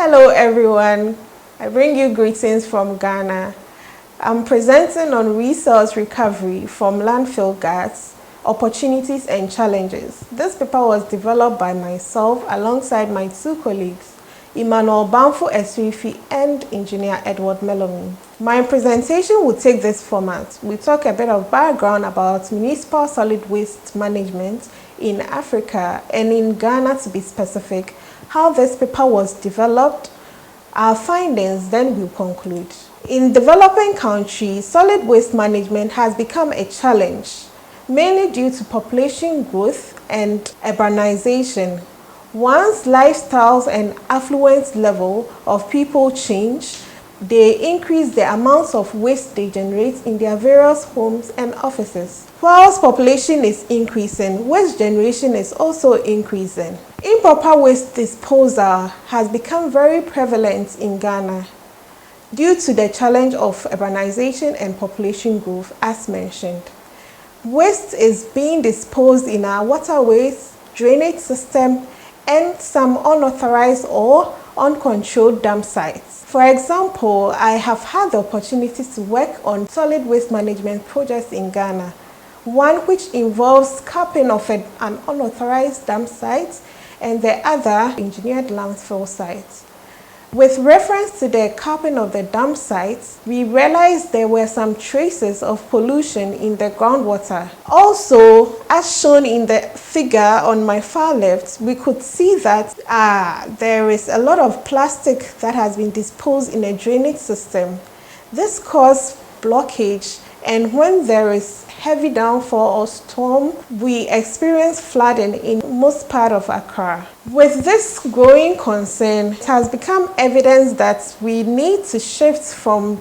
Hello everyone, I bring you greetings from Ghana. I'm presenting on resource recovery from landfill gas, opportunities and challenges. This paper was developed by myself alongside my two colleagues, Emmanuel Bamfo-Esrifi and Engineer Edward Melomi. My presentation will take this format. We talk a bit of background about municipal solid waste management in Africa and in Ghana to be specific, how this paper was developed, our findings, then we'll conclude. In developing countries, solid waste management has become a challenge, mainly due to population growth and urbanization. Once lifestyles and affluence level of people change, they increase the amounts of waste they generate in their various homes and offices. Whilst population is increasing, waste generation is also increasing. Improper waste disposal has become very prevalent in Ghana due to the challenge of urbanization and population growth, as mentioned. Waste is being disposed in our waterways, drainage system, and some unauthorized or uncontrolled dump sites. For example, I have had the opportunity to work on solid waste management projects in Ghana, one which involves capping of an unauthorized dump site and the other engineered landfill sites. With reference to the capping of the dump sites, we realized there were some traces of pollution in the groundwater. Also, as shown in the figure on my far left, we could see that there is a lot of plastic that has been disposed in a drainage system. This caused blockage, and when there is heavy downfall or storm, we experience flooding in most part of Accra. With this growing concern, it has become evidence that we need to shift from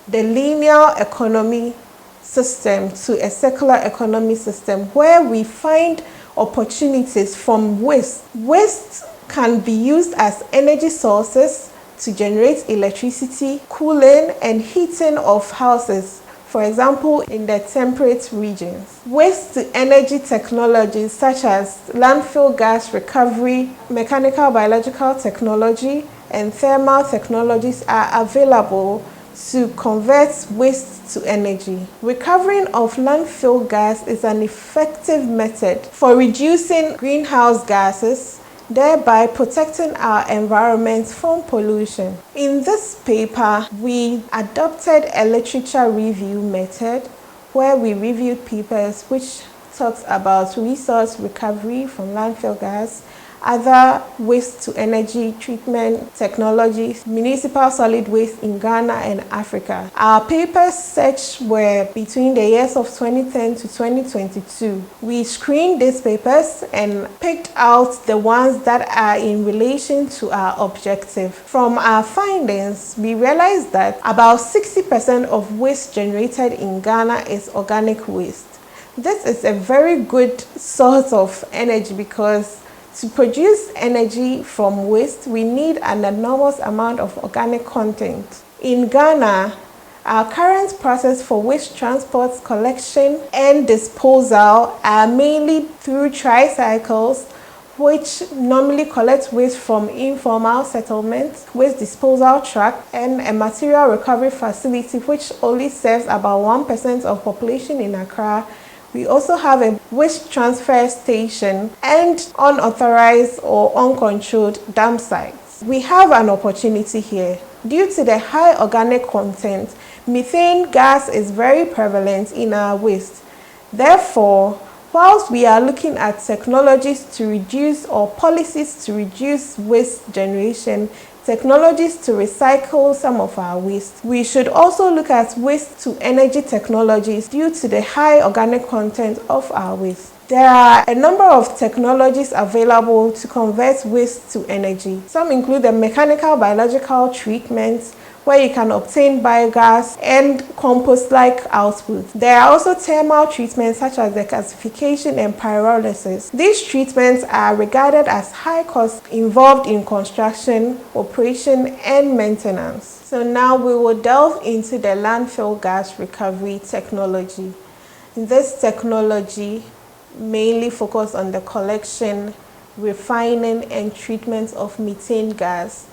the linear economy system to a circular economy system where we find opportunities from waste. Waste can be used as energy sources to generate electricity, cooling and heating of houses, for example, in the temperate regions. Waste to energy technologies such as landfill gas recovery, mechanical biological technology, and thermal technologies are available to convert waste to energy. Recovering of landfill gas is an effective method for reducing greenhouse gases, thereby protecting our environment from pollution. In this paper, we adopted a literature review method where we reviewed papers which talks about resource recovery from landfill gas, other waste to energy treatment technologies, municipal solid waste in Ghana and Africa. Our papers search were between the years of 2010 to 2022. We screened these papers and picked out the ones that are in relation to our objective. From our findings, we realized that about 60% of waste generated in Ghana is organic waste. This is a very good source of energy because to produce energy from waste, we need an enormous amount of organic content. In Ghana, our current process for waste transport, collection, and disposal are mainly through tricycles, which normally collect waste from informal settlements, waste disposal truck, and a material recovery facility which only serves about 1% of population in Accra. We also have a waste transfer station and unauthorized or uncontrolled dump sites. We have an opportunity here. Due to the high organic content, methane gas is very prevalent in our waste. Therefore, whilst we are looking at technologies to reduce or policies to reduce waste generation, technologies to recycle some of our waste, we should also look at waste to energy technologies due to the high organic content of our waste. There are a number of technologies available to convert waste to energy. Some include the mechanical biological treatments, where you can obtain biogas and compost-like output. There are also thermal treatments such as the gasification and pyrolysis. These treatments are regarded as high cost involved in construction, operation, and maintenance. So now we will delve into the landfill gas recovery technology. This technology mainly focuses on the collection, refining, and treatment of methane gas.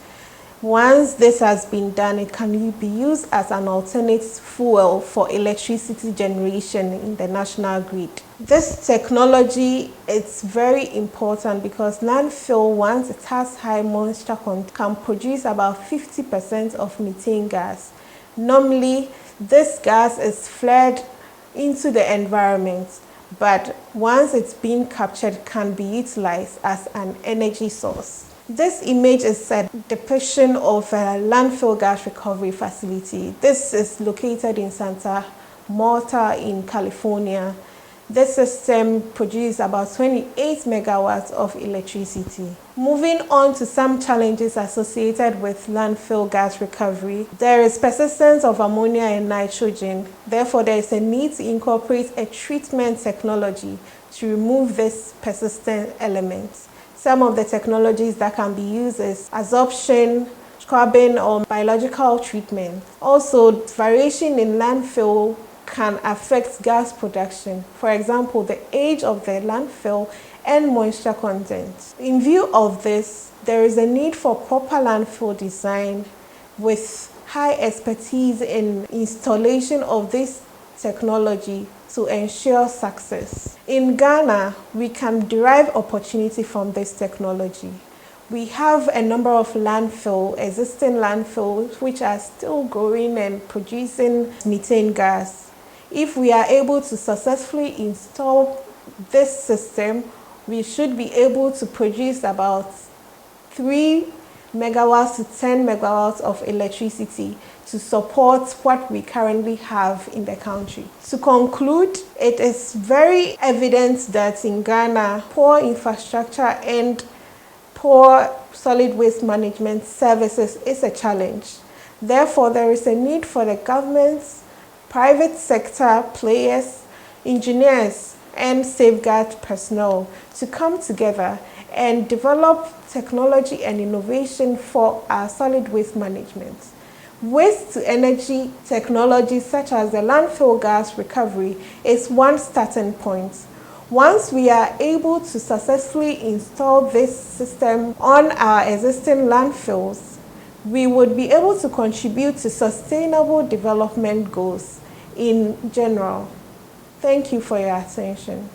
Once this has been done, it can be used as an alternate fuel for electricity generation in the national grid. This technology is very important because landfill, once it has high moisture content, can produce about 50% of methane gas. Normally, this gas is flared into the environment, but once it's been captured, it can be utilized as an energy source. This image is a depiction of a landfill gas recovery facility. This is located in Santa Marta in California. This system produces about 28 megawatts of electricity. Moving on to some challenges associated with landfill gas recovery, there is persistence of ammonia and nitrogen. Therefore, there is a need to incorporate a treatment technology to remove these persistent elements. Some of the technologies that can be used is adsorption, scrubbing, or biological treatment. Also, variation in landfill can affect gas production. For example, the age of the landfill and moisture content. In view of this, there is a need for proper landfill design with high expertise in installation of this technology to ensure success. In Ghana, we can derive opportunity from this technology. We have a number of existing landfills, which are still growing and producing methane gas. If we are able to successfully install this system, we should be able to produce about 3 megawatts to 10 megawatts of electricity to support what we currently have in the country. To conclude, it is very evident that in Ghana, poor infrastructure and poor solid waste management services is a challenge. Therefore, there is a need for the governments, private sector players, engineers, and safeguard personnel to come together and develop technology and innovation for our solid waste management. Waste to energy technologies such as the landfill gas recovery is one starting point. Once we are able to successfully install this system on our existing landfills, we would be able to contribute to sustainable development goals in general. Thank you for your attention.